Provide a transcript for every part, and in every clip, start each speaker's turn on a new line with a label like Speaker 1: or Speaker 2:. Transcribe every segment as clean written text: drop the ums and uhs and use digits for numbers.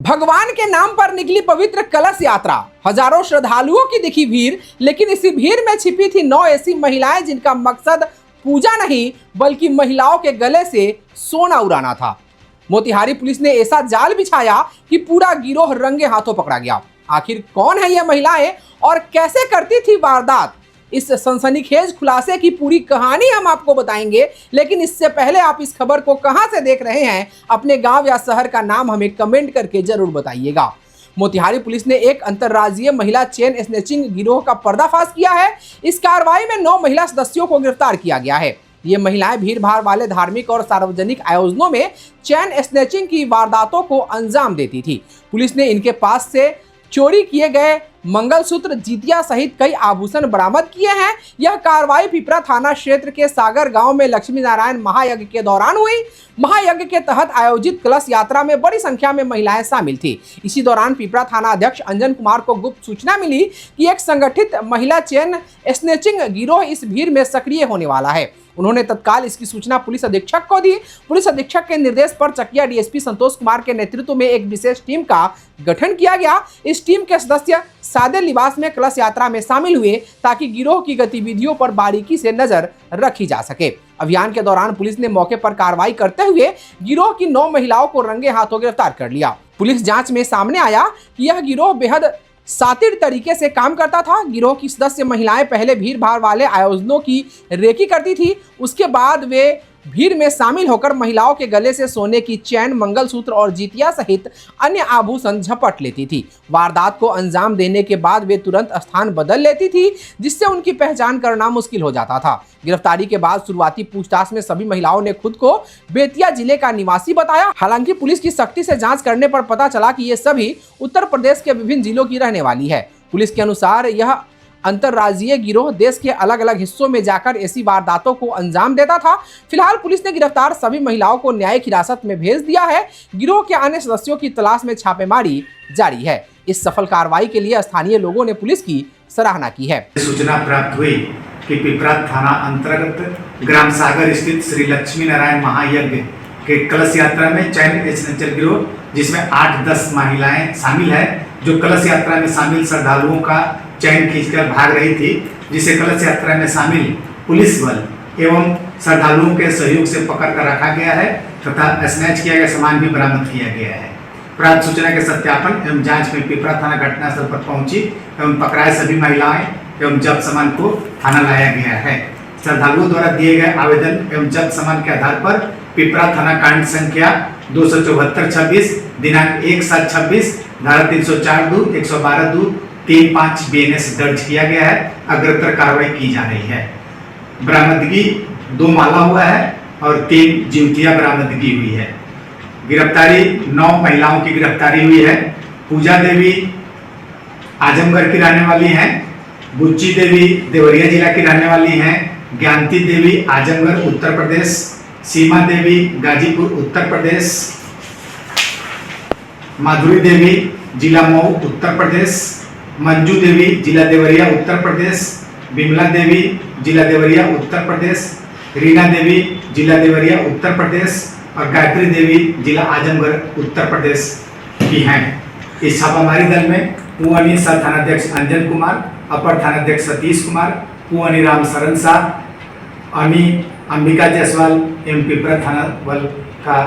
Speaker 1: भगवान के नाम पर निकली पवित्र कलश यात्रा, हजारों श्रद्धालुओं की दिखी भीड़, लेकिन इसी भीड़ में छिपी थी 9 ऐसी महिलाएं जिनका मकसद पूजा नहीं बल्कि महिलाओं के गले से सोना उड़ाना था। मोतिहारी पुलिस ने ऐसा जाल बिछाया कि पूरा गिरोह रंगे हाथों पकड़ा गया। आखिर कौन है ये महिलाएं और कैसे करती थी वारदात, इस सनसनीखेज खुलासे की पूरी कहानी हम आपको बताएंगे। लेकिन इससे पहले आप इस खबर को कहां से देख रहे हैं, अपने गांव या शहर का नाम हमें कमेंट करके जरूर बताइएगा। मोतिहारी पुलिस ने एक अंतर्राज्यीय महिला चेन स्नैचिंग गिरोह का पर्दाफाश किया है। इस कार्रवाई में 9 महिला सदस्यों को गिरफ्तार किया गया है। ये महिलाएं भीड़ भाड़ वाले धार्मिक और सार्वजनिक आयोजनों में चेन स्नैचिंग की वारदातों को अंजाम देती थी। पुलिस ने इनके पास से चोरी किए गए मंगलसूत्र, जीतिया सहित कई आभूषण बरामद किए हैं। यह कार्रवाई पिपरा थाना क्षेत्र के सागर गांव में लक्ष्मी नारायण महायज्ञ के दौरान हुई। महायज्ञ के तहत आयोजित कलश यात्रा में बड़ी संख्या में महिलाएं शामिल थी। इसी दौरान पिपरा थाना अध्यक्ष अंजन कुमार को गुप्त सूचना मिली कि एक संगठित महिला चेन स्नैचिंग गिरोह इस भीड़ में सक्रिय होने वाला है। उन्होंने तत्काल इसकी सूचना पुलिस अधीक्षक को दी। पुलिस अधीक्षक के निर्देश पर चकिया डीएसपी संतोष कुमार के नेतृत्व में एक विशेष टीम का गठन किया गया। इस टीम के सदस्य सादे लिबास में कलश यात्रा में शामिल हुए ताकि गिरोह की गतिविधियों पर बारीकी से नजर रखी जा सके। अभियान के दौरान पुलिस ने मौके पर कार्रवाई करते हुए गिरोह की 9 महिलाओं को रंगे हाथों गिरफ्तार कर लिया। पुलिस जांच में सामने आया कि यह गिरोह बेहद शातिर तरीके से काम करता था। गिरोह की सदस्य महिलाएं पहले भीड़ भाड़ वाले आयोजनों की रेकी करती थी, उसके बाद वे भीड़ में शामिल होकर महिलाओं के गले से सोने की चैन, मंगलसूत्र और जीतिया सहित अन्य आभूषण झपट लेती थी। वारदात को अंजाम देने के बाद वे तुरंत स्थान बदल लेती थी, जिससे उनकी पहचान करना मुश्किल हो जाता था। गिरफ्तारी के बाद शुरुआती पूछताछ में सभी महिलाओं ने खुद को बेतिया जिले का निवासी बताया। हालांकि पुलिस की सख्ती से जांच करने पर पता चला कि ये सभी उत्तर प्रदेश के विभिन्न जिलों की रहने वाली है। पुलिस के अनुसार यह अंतर्राज्यीय गिरोह देश के अलग अलग हिस्सों में जाकर ऐसी वारदातों को अंजाम देता था। फिलहाल पुलिस ने गिरफ्तार सभी महिलाओं को न्यायिक हिरासत में भेज दिया है। गिरोह के अन्य सदस्यों की तलाश में छापेमारी जारी है। इस सफल कार्रवाई के लिए स्थानीय लोगों ने पुलिस की सराहना की है।
Speaker 2: सूचना प्राप्त हुई कि पिपरा थाना अंतर्गत ग्राम सागर स्थित श्री लक्ष्मी नारायण महायज्ञ के कलश यात्रा में चैन स्नैचर गिरोह, जिसमें 8-10 महिलाएं शामिल है, जो कलश यात्रा में शामिल श्रद्धालुओं का चैन खींचकर भाग रही थी, जिसे कलश यात्रा में शामिल पुलिस बल एवं श्रद्धालुओं के सहयोग से पकड़ कर रखा गया है तथा स्नैच किया गया सामान भी बरामद किया गया है। प्राप्त सूचना के सत्यापन एवं जांच में पिपरा थाना घटनास्थल पर पहुंची एवं पकड़ाए सभी महिलाएं एवं जब्त सामान को थाना लाया गया है। श्रद्धालुओं द्वारा दिए गए आवेदन एवं जब्त सामान के आधार पर पिपरा थाना कांड संख्या 274/26 दिनांक 1/7/26 धारा 304(2), 112(2), 3-5 BNS दर्ज किया गया है। अग्रतर कार्रवाई की जा रही है। बरामदगी 2 माला हुआ है और 3 जीवतिया बरामदगी हुई है। गिरफ्तारी 9 महिलाओं की गिरफ्तारी हुई है। पूजा देवी आजमगढ़ की रहने वाली हैं, बुच्ची देवी देवरिया जिला की रहने वाली हैं, ज्ञानती देवी आजमगढ़ उत्तर प्रदेश, सीमा देवी गाजीपुर उत्तर प्रदेश, माधुरी देवी जिला मऊ उत्तर प्रदेश, मंजू देवी जिला देवरिया उत्तर प्रदेश, बिमला देवी जिला देवरिया उत्तर प्रदेश, रीना देवी जिला देवरिया उत्तर प्रदेश और गायत्री देवी जिला आजमगढ़ उत्तर प्रदेश की हैं। इस छापामारी दल में पुअनी सर थानाध्यक्ष अंजन कुमार, अपर थानाध्यक्ष सतीश कुमार, पुअनी राम शरण शाह, अनी अंबिका जायसवाल एवं पिपरा थाना बल का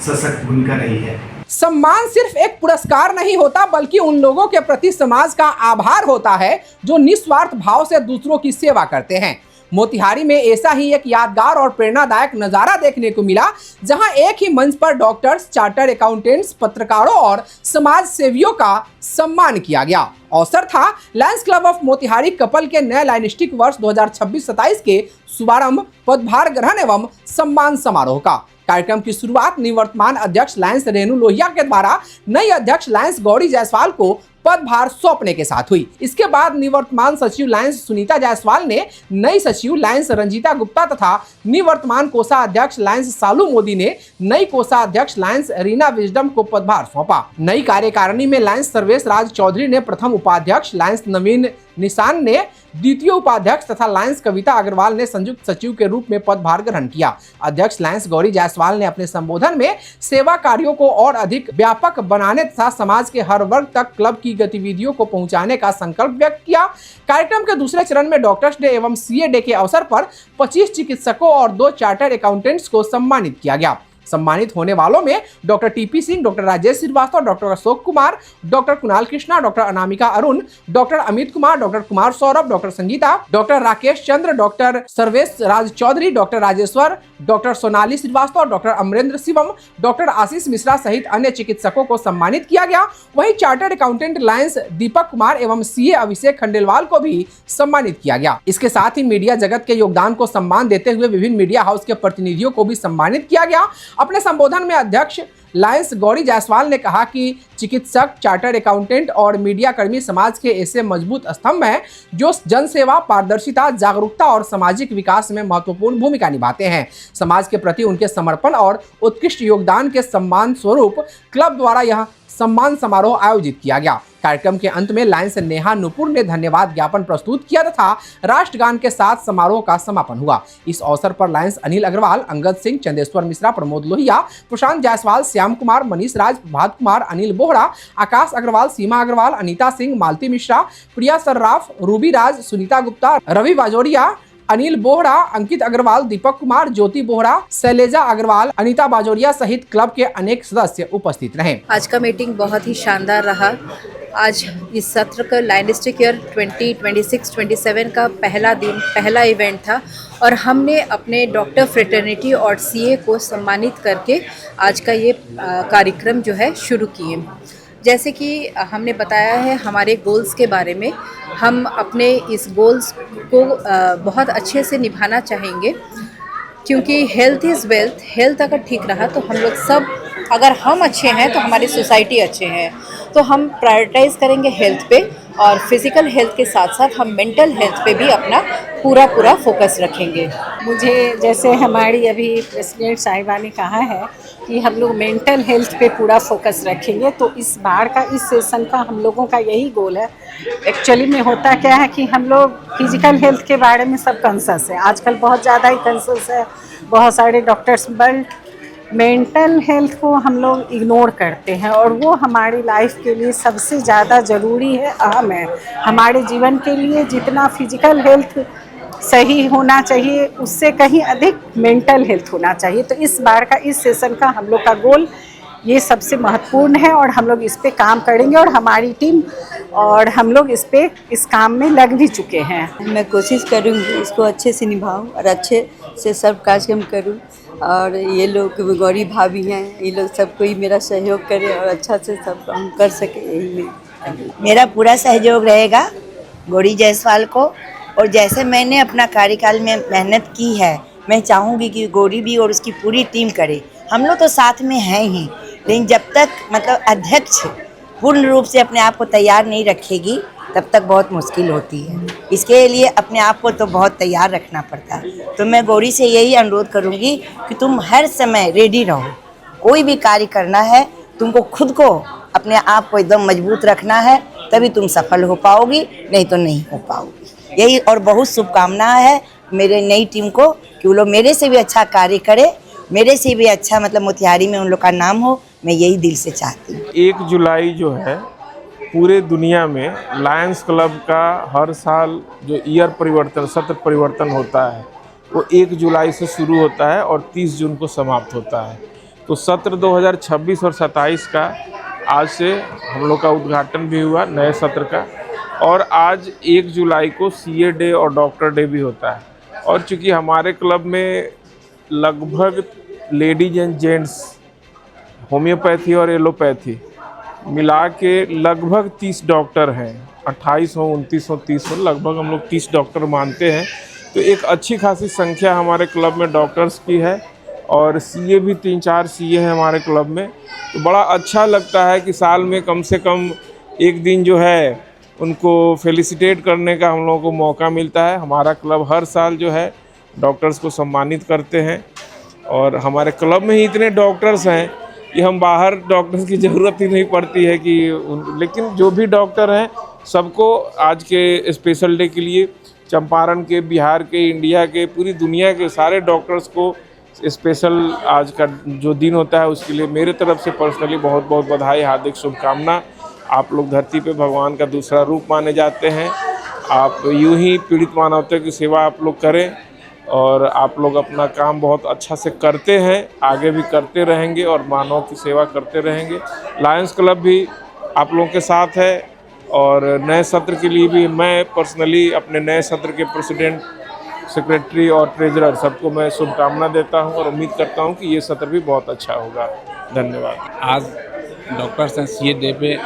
Speaker 2: सशक्त भूमिका रही है।
Speaker 1: सम्मान सिर्फ एक पुरस्कार नहीं होता बल्कि उन लोगों के प्रति समाज का आभार होता है जो निस्वार्थ भाव से दूसरों की सेवा करते हैं। मोतिहारी में ऐसा ही एक यादगार और प्रेरणादायक नजारा देखने को मिला, जहां एक ही मंच पर डॉक्टर्स, चार्टर्ड अकाउंटेंट्स, पत्रकारों और समाज सेवियों का सम्मान किया गया। अवसर था Lions club of Motihari couple के नए लाइनिस्टिक वर्ष 2026-27 के शुभारंभ, पदभार ग्रहण एवं सम्मान समारोह का। कार्यक्रम की शुरुआत निवर्तमान अध्यक्ष लायंस रेणु लोहिया के द्वारा नई अध्यक्ष लायंस गौरी जायसवाल को पदभार सौंपने के साथ हुई। इसके बाद निवर्तमान सचिव लायंस सुनीता जायसवाल ने नई सचिव लायंस रंजीता गुप्ता तथा निवर्तमान कोषाध्यक्ष लायंस सालू मोदी ने नई कोषाध्यक्ष लायंस रीना विजडम को पदभार सौंपा। नई कार्यकारिणी में लायंस सर्वेश राज चौधरी ने प्रथम उपाध्यक्ष, लायंस नवीन निशान ने द्वितीय उपाध्यक्ष तथा लायंस कविता अग्रवाल ने संयुक्त सचिव के रूप में पदभार ग्रहण किया। अध्यक्ष लायंस गौरी जायसवाल ने अपने संबोधन में सेवा कार्यों को और अधिक व्यापक बनाने तथा समाज के हर वर्ग तक क्लब की गतिविधियों को पहुंचाने का संकल्प व्यक्त किया। कार्यक्रम के दूसरे चरण में डॉक्टर्स डे एवं सीए डे के अवसर पर 25 चिकित्सकों और 2 चार्टर्ड अकाउंटेंट्स को सम्मानित किया गया। सम्मानित होने वालों में doctor TP Singh, doctor Rajesh Srivastava, doctor Ashok Kumar, doctor Kunal Krishna, doctor Anamika Arun, doctor Amit Kumar, doctor Kumar Saurabh, doctor Sangeeta, doctor Rakesh Chandra, doctor Sarvesh Raj Chaudhary, doctor Rajeshwar, doctor Sonali Srivastava, doctor Amrendra Shivam, doctor Ashish Mishra सहित अन्य चिकित्सकों को सम्मानित किया गया। वहीं chartered accountant lions Deepak Kumar एवं सीए अभिषेक खंडेलवाल को भी सम्मानित किया गया। इसके साथ ही मीडिया जगत के योगदान को सम्मान देते हुए विभिन्न मीडिया हाउस के प्रतिनिधियों को भी सम्मानित किया गया। अपने संबोधन में अध्यक्ष लायंस गौरी जायसवाल ने कहा कि चिकित्सक, चार्टर्ड अकाउंटेंट और मीडिया कर्मी समाज के ऐसे मजबूत स्तंभ हैं जो जनसेवा, पारदर्शिता, जागरूकता और सामाजिक विकास में महत्वपूर्ण भूमिका निभाते हैं। समाज के प्रति उनके समर्पण और उत्कृष्ट योगदान के सम्मान स्वरूप क्लब द्वारा यह सम्मान समारोह आयोजित किया गया। कार्यक्रम के अंत में लायंस नेहा नुपुर ने धन्यवाद ज्ञापन प्रस्तुत किया तथा राष्ट्रगान के साथ समारोह का समापन हुआ। इस अवसर पर लायंस अनिल अग्रवाल, अंगद सिंह, चंदेश्वर मिश्रा, प्रमोद लोहिया, प्रशांत जायसवाल, श्याम कुमार, मनीष राज, प्रभात कुमार, अनिल बोहरा, आकाश अग्रवाल, सीमा अग्रवाल, अनीता सिंह, मालती मिश्रा, प्रिया सर्राफ, रूबी राज, सुनीता गुप्ता, रवि बाजोरिया, अनिल बोहरा, अंकित अग्रवाल, दीपक कुमार, ज्योति बोहरा, शैलेजा अग्रवाल, अनीता बाजोरिया सहित क्लब के अनेक सदस्य उपस्थित रहे।
Speaker 3: आज का मीटिंग बहुत ही शानदार रहा। आज इस सत्र का लायनिस्टिक ईयर 2026-27 का पहला दिन, पहला इवेंट था और हमने अपने डॉक्टर फ्रेटर्निटी और सीए को सम्मानित करके आज का ये कार्यक्रम जो है शुरू किए। जैसे कि हमने बताया है हमारे गोल्स के बारे में, हम अपने इस गोल्स को बहुत अच्छे से निभाना चाहेंगे क्योंकि हेल्थ इज़ वेल्थ। हेल्थ अगर ठीक रहा तो हम लोग सब, अगर हम अच्छे हैं तो हमारी सोसाइटी अच्छे हैं। तो हम प्रायोरिटाइज़ करेंगे हेल्थ पे और फिज़िकल हेल्थ के साथ साथ हम मेंटल हेल्थ पे भी अपना पूरा फोकस रखेंगे।
Speaker 4: मुझे जैसे हमारी अभी प्रेसिडेंट साहिबा ने कहा है कि हम लोग मेंटल हेल्थ पे पूरा फोकस रखेंगे, तो इस बार का इस सेशन का हम लोगों का यही गोल है। एक्चुअली में होता क्या है कि हम लोग फिजिकल हेल्थ के बारे में सब कंसर्स है, आजकल बहुत ज़्यादा ही कंसर्स है, बहुत सारे डॉक्टर्स, बट मेंटल हेल्थ को हम लोग इग्नोर करते हैं और वो हमारी लाइफ के लिए सबसे ज़्यादा ज़रूरी है, अहम है। हमारे जीवन के लिए जितना फिजिकल हेल्थ सही होना चाहिए उससे कहीं अधिक मेंटल हेल्थ होना चाहिए। तो इस बार का इस सेशन का हम लोग का गोल ये सबसे महत्वपूर्ण है और हम लोग इस पे काम करेंगे और हमारी टीम और हम लोग इस काम में लग भी चुके हैं।
Speaker 5: मैं कोशिश करूँगी इसको अच्छे से निभाऊँ और अच्छे से सब कार्यक्रम करूँ और ये लोग गौरी भाभी हैं, ये लोग सब कोई मेरा सहयोग करे और अच्छा से सब काम कर सके, यही
Speaker 6: मेरा पूरा सहयोग रहेगा गौरी जायसवाल को। और जैसे मैंने अपना कार्यकाल में मेहनत की है, मैं चाहूँगी कि गौरी भी और उसकी पूरी टीम करे। हम लोग तो साथ में हैं ही, लेकिन जब तक मतलब अध्यक्ष पूर्ण रूप से अपने आप को तैयार नहीं रखेगी तब तक बहुत मुश्किल होती है। इसके लिए अपने आप को तो बहुत तैयार रखना पड़ता है। तो मैं गौरी से यही अनुरोध करूँगी कि तुम हर समय रेडी रहो। कोई भी कार्य करना है तुमको खुद को अपने आप को एकदम मजबूत रखना है, तभी तुम सफल हो पाओगी, नहीं तो नहीं हो पाओगी। यही और बहुत शुभकामना है मेरे नई टीम को कि वो लोग मेरे से भी अच्छा कार्य करे, मेरे से भी अच्छा मतलब मोतिहारी में उन लोग का नाम हो। मैं यही दिल से चाहती हूँ।
Speaker 7: 1 जुलाई जो है पूरे दुनिया में लायंस क्लब का हर साल जो ईयर परिवर्तन, सत्र परिवर्तन होता है वो 1 जुलाई से शुरू होता है और 30 जून को समाप्त होता है। तो सत्र 2026 और 27 का आज से हम लोग का उद्घाटन भी हुआ नए सत्र का, और आज 1 जुलाई को सीए डे और डॉक्टर डे भी होता है। और चूँकि हमारे क्लब में लगभग लेडीज एंड जेंट्स होम्योपैथी और एलोपैथी मिला के लगभग 30 डॉक्टर हैं, 28 हो, 29 हो, 30 हो, लगभग हम लोग 30 डॉक्टर मानते हैं। तो एक अच्छी खासी संख्या हमारे क्लब में डॉक्टर्स की है और सीए भी 3-4 सीए हैं हमारे क्लब में। तो बड़ा अच्छा लगता है कि साल में कम से कम एक दिन जो है उनको फेलिसिटेट करने का हम लोगों को मौका मिलता है। हमारा क्लब हर साल जो है डॉक्टर्स को सम्मानित करते हैं और हमारे क्लब में ही इतने डॉक्टर्स हैं कि हम बाहर डॉक्टर्स की ज़रूरत ही नहीं पड़ती है कि लेकिन जो भी डॉक्टर हैं सबको आज के स्पेशल डे के लिए चंपारण के, बिहार के, इंडिया के, पूरी दुनिया के सारे डॉक्टर्स को स्पेशल आज का जो दिन होता है उसके लिए मेरे तरफ से पर्सनली बहुत बहुत बधाई, हार्दिक शुभकामना। आप लोग धरती पे भगवान का दूसरा रूप माने जाते हैं। आप यूं ही पीड़ित मानवता की सेवा आप लोग करें और आप लोग अपना काम बहुत अच्छा से करते हैं, आगे भी करते रहेंगे और मानव की सेवा करते रहेंगे। लायंस क्लब भी आप लोगों के साथ है और नए सत्र के लिए भी मैं पर्सनली अपने नए सत्र के प्रेसिडेंट, सेक्रेटरी और ट्रेजरर सबको मैं शुभकामना देता हूं और उम्मीद करता हूं कि ये सत्र भी बहुत अच्छा होगा। धन्यवाद।
Speaker 8: आज डॉक्टर एसोसिएट डे पे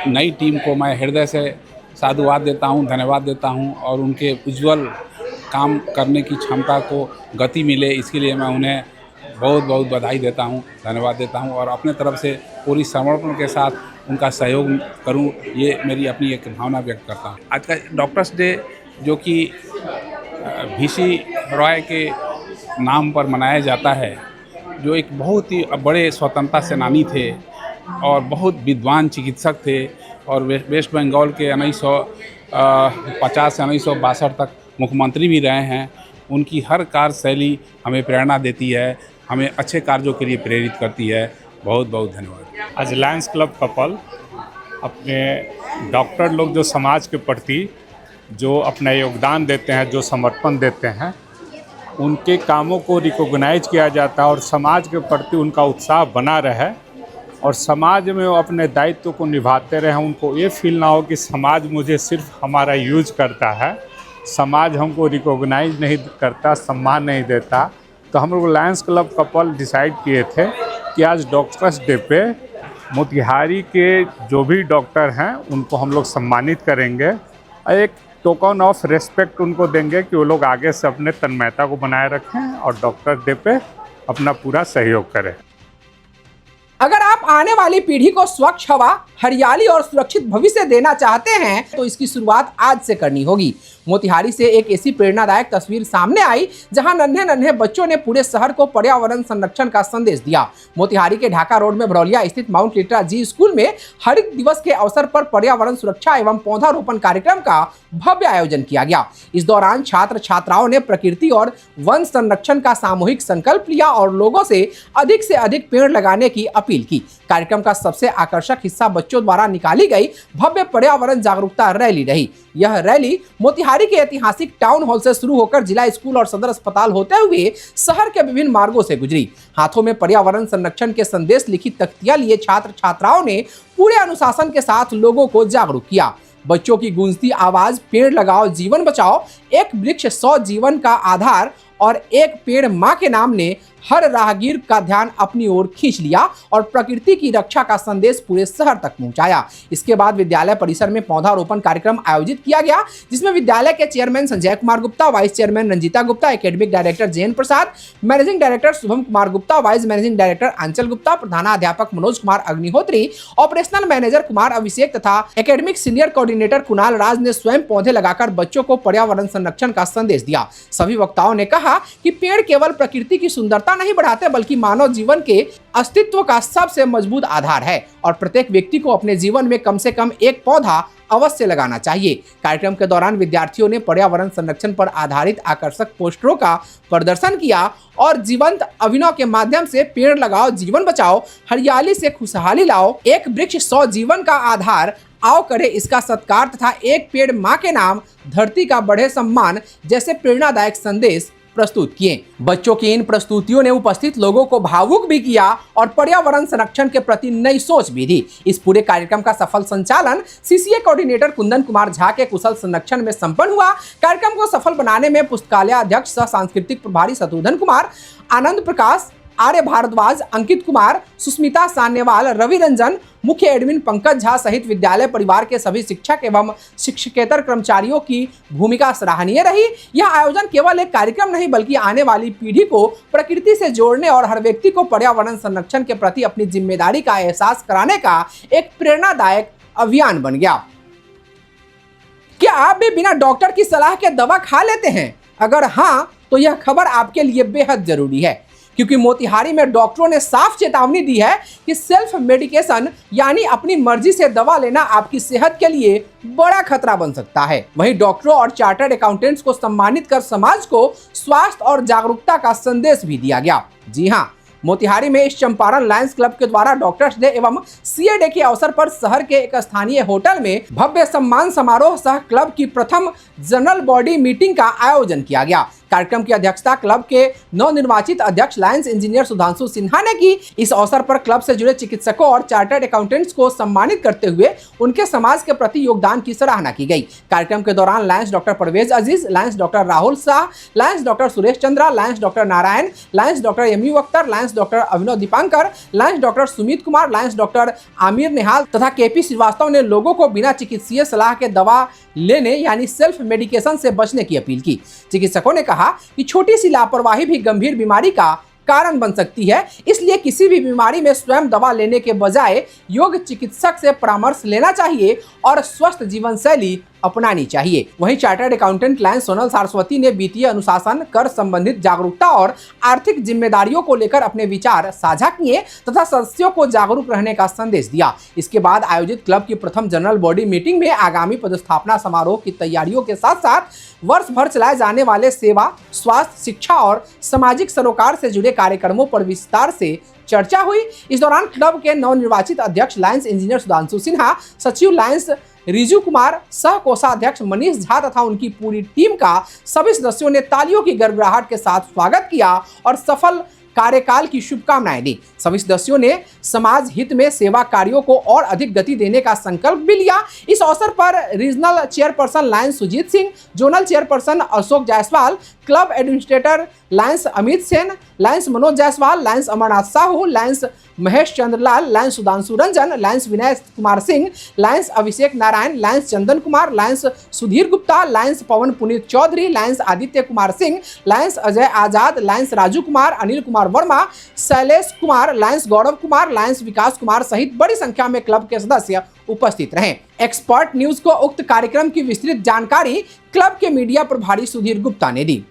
Speaker 8: नई टीम को मैं हृदय से साधुवाद देता हूं, धन्यवाद देता हूं और उनके उज्जवल काम करने की क्षमता को गति मिले इसके लिए मैं उन्हें बहुत बहुत बधाई देता हूं, धन्यवाद देता हूं और अपने तरफ से पूरी समर्पण के साथ उनका सहयोग करूं, ये मेरी अपनी एक भावना व्यक्त करता हूं। आज का डॉक्टर्स डे जो कि VC रॉय के नाम पर मनाया जाता है, जो एक बहुत ही बड़े स्वतंत्रता सेनानी थे और बहुत विद्वान चिकित्सक थे और वेस्ट बंगाल के 1950 से 1962 तक मुख्यमंत्री भी रहे हैं। उनकी हर कार्यशैली हमें प्रेरणा देती है, हमें अच्छे कार्यों के लिए प्रेरित करती है। बहुत बहुत धन्यवाद।
Speaker 9: आज लायंस क्लब कपल अपने डॉक्टर लोग जो समाज के प्रति जो अपना योगदान देते हैं, जो समर्पण देते हैं, उनके कामों को रिकॉग्नाइज किया जाता है और समाज के प्रति उनका उत्साह बना रहे और समाज में वो अपने दायित्व को निभाते रहें। उनको ये फील ना हो कि समाज मुझे सिर्फ हमारा यूज करता है, समाज हमको रिकॉग्नाइज नहीं करता, सम्मान नहीं देता। तो हम लोग लायंस क्लब कपल डिसाइड किए थे कि आज डॉक्टर्स डे पे मोतिहारी के जो भी डॉक्टर हैं उनको हम लोग सम्मानित करेंगे, एक टोकन ऑफ रेस्पेक्ट उनको देंगे कि वो लोग आगे से अपने तन्मयता को बनाए रखें और डॉक्टर डे पे अपना पूरा सहयोग करें।
Speaker 1: अगर आप आने वाली पीढ़ी को स्वच्छ हवा, हरियाली और सुरक्षित भविष्य देना चाहते हैं तो इसकी शुरुआत आज से करनी होगी। मोतिहारी से एक ऐसी प्रेरणादायक तस्वीर सामने आई जहां नन्हे नन्हे बच्चों ने पूरे शहर को पर्यावरण संरक्षण का संदेश दिया। मोतिहारी के ढाका रोड में भरौलिया स्थित माउंट लिट्रा जी स्कूल में हरित दिवस के अवसर पर पर्यावरण सुरक्षा एवं पौधारोपण कार्यक्रम का भव्य आयोजन किया गया। इस दौरान छात्र छात्राओं ने प्रकृति और वन संरक्षण का सामूहिक संकल्प लिया और लोगों से अधिक पेड़ लगाने की अपील की। कार्यक्रम का सबसे आकर्षक हिस्सा बच्चों द्वारा निकाली गई भव्य पर्यावरण जागरूकता रैली रही। यह रैली मोतिहारी के ऐतिहासिक टाउन हॉल से शुरू होकर जिला स्कूल और सदर अस्पताल होते हुए शहर के विभिन्न मार्गों से गुजरी। हाथों में पर्यावरण संरक्षण के संदेश लिखी तख्तियां लिए छात्र छात्राओं ने पूरे अनुशासन के साथ लोगों को जागरूक किया। बच्चों की गूंजती आवाज पेड़ लगाओ जीवन बचाओ, एक वृक्ष 100 जीवन का आधार और एक पेड़ मां के नाम ने हर राहगीर का ध्यान अपनी ओर खींच लिया और प्रकृति की रक्षा का संदेश पूरे शहर तक पहुंचाया। इसके बाद विद्यालय परिसर में पौधारोपण कार्यक्रम आयोजित किया गया, जिसमें विद्यालय के chairman Sanjay Kumar Gupta, vice chairman Ranjita Gupta, academic director Jayan Prasad, managing director Shubham Kumar Gupta, vice managing director Aanchal Gupta, प्रधानाध्यापक मनोज कुमार अग्निहोत्री, ऑपरेशनल मैनेजर कुमार अभिषेक तथा academic senior coordinator Kunal Raj ने स्वयं पौधे लगाकर बच्चों को पर्यावरण संरक्षण का संदेश दिया। सभी वक्ताओं ने कहा कि पेड़ केवल प्रकृति की सुंदरता नहीं बढ़ाते बल्कि मानव जीवन के अस्तित्व का सबसे मजबूत आधार है और प्रत्येक व्यक्ति को अपने जीवन में कम से कम एक पौधा अवश्य लगाना चाहिए। कार्यक्रम के दौरान विद्यार्थियों ने पर्यावरण संरक्षण पर आधारित आकर्षक पोस्टरों का प्रदर्शन किया और जीवंत अभिनव के माध्यम से पेड़ लगाओ जीवन बचाओ, हरियाली से खुशहाली लाओ, एक वृक्ष 100 जीवन का आधार, आओ करे इसका सत्कार तथा एक पेड़ मां के नाम, धरती का बढ़े सम्मान जैसे प्रेरणादायक संदेश प्रस्तुत किए। बच्चों की इन प्रस्तुतियों ने उपस्थित लोगों को भावुक भी किया और पर्यावरण संरक्षण के प्रति नई सोच भी दी। इस पूरे कार्यक्रम का सफल संचालन CCA कोऑर्डिनेटर कुंदन कुमार झा के कुशल संरक्षण में संपन्न हुआ। कार्यक्रम को सफल बनाने में पुस्तकालय अध्यक्ष सह सांस्कृतिक प्रभारी शत्रुघ्न कुमार, आनंद प्रकाश, आर्य भारद्वाज, अंकित कुमार, सुस्मिता सान्यवाल, रवि रंजन, मुख्य एडमिन पंकज झा सहित विद्यालय परिवार के सभी शिक्षक एवं शिक्षकेतर कर्मचारियों की भूमिका सराहनीय रही। यह आयोजन केवल एक कार्यक्रम नहीं बल्कि आने वाली पीढ़ी को प्रकृति से जोड़ने और हर व्यक्ति को पर्यावरण संरक्षण के प्रति अपनी जिम्मेदारी का एहसास कराने का एक प्रेरणादायक अभियान बन गया। क्या आप भी बिना डॉक्टर की सलाह के दवा खा लेते हैं? अगर हाँ, तो यह खबर आपके लिए बेहद जरूरी है। क्योंकि मोतिहारी में डॉक्टरों ने साफ चेतावनी दी है कि सेल्फ मेडिकेशन यानी अपनी मर्जी से दवा लेना आपकी सेहत के लिए बड़ा खतरा बन सकता है। वहीं डॉक्टरों और चार्टर्ड अकाउंटेंट्स को सम्मानित कर समाज को स्वास्थ्य और जागरूकता का संदेश भी दिया गया। जी हाँ, मोतिहारी में इस चंपारण लायंस क्लब के द्वारा डॉक्टर्स डे एवं सीए डे के अवसर पर शहर के एक स्थानीय होटल में भव्य सम्मान समारोह सह क्लब की प्रथम जनरल बॉडी मीटिंग का आयोजन किया गया। कार्यक्रम की अध्यक्षता क्लब के नवनिर्वाचित अध्यक्ष लायंस इंजीनियर सुधांशु सिन्हा ने की। इस अवसर पर क्लब से जुड़े चिकित्सकों और चार्टर्ड अकाउंटेंट्स को सम्मानित करते हुए उनके समाज के प्रति योगदान की सराहना की गई। कार्यक्रम के दौरान lions doctor Parvez Aziz, lions doctor Rahul Shah, lions doctor Suresh Chandra, lions doctor Narayan, lions doctor Yami Akhtar, lions doctor Abhinav Deepankar, lions doctor Sumit Kumar, lions doctor Aamir Nihal तथा केपी श्रीवास्तव ने लोगों को बिना चिकित्सीय सलाह के दवा लेने यानी सेल्फ मेडिकेशन से बचने की अपील की। चिकित्सकों ने कहा कि छोटी सी लापरवाही भी गंभीर बीमारी का कारण बन सकती है, इसलिए किसी भी बीमारी में स्वयं दवा लेने के बजाय योग चिकित्सक से परामर्श लेना चाहिए और स्वस्थ जीवन शैली अपनानी चाहिए। वहीं chartered accountant Lions Sonal Saraswati ने वित्तीय अनुशासन, कर संबंधित जागरूकता और आर्थिक जिम्मेदारियों को लेकर अपने विचार साझा किए तथा सदस्यों को जागरूक रहने का संदेश दिया। इसके बाद आयोजित क्लब की प्रथम जनरल बॉडी मीटिंग में आगामी पदस्थापना समारोह की तैयारियों के साथ साथ वर्ष भर चलाए जाने वाले सेवा, स्वास्थ्य, शिक्षा और सामाजिक सरोकार से जुड़े कार्यक्रमों पर विस्तार से चर्चा हुई। इस दौरान क्लब के नवनिर्वाचित अध्यक्ष लायंस इंजीनियर सुधांशु सिन्हा, सचिव लायंस रिजू कुमार, सह कोषाध्यक्ष मनीष झा तथा उनकी पूरी टीम का सभी सदस्यों ने तालियों की गड़गड़ाहट के साथ स्वागत किया और सफल कार्यकाल की शुभकामनाएं दी। सभी सदस्यों ने समाज हित में सेवा कार्यों को और अधिक गति देने का संकल्प भी लिया। इस अवसर पर regional chairperson lions Sujit Singh, zonal chairperson Ashok Jaiswal, club administrator lions Amit Sen, lions Manoj Jaiswal, lions Amarnath Sahu, lions Mahesh Chandralal, lions Sudhanshu Ranjan, lions Vinay Kumar Singh, lions Abhishek Narayan, lions Chandan Kumar, lions Sudhir Gupta, lions Pawan Puneet Chaudhary, lions Aditya Kumar Singh, lions Ajay Azad, lions Raju Kumar, Anil Kumar Verma, Shailesh Kumar, lions Gaurav Kumar, lions Vikas Kumar सहित बड़ी संख्या में क्लब के सदस्य उपस्थित रहे। एक्सपर्ट न्यूज को उक्त कार्यक्रम की विस्तृत जानकारी क्लब के मीडिया प्रभारी सुधीर गुप्ता ने दी।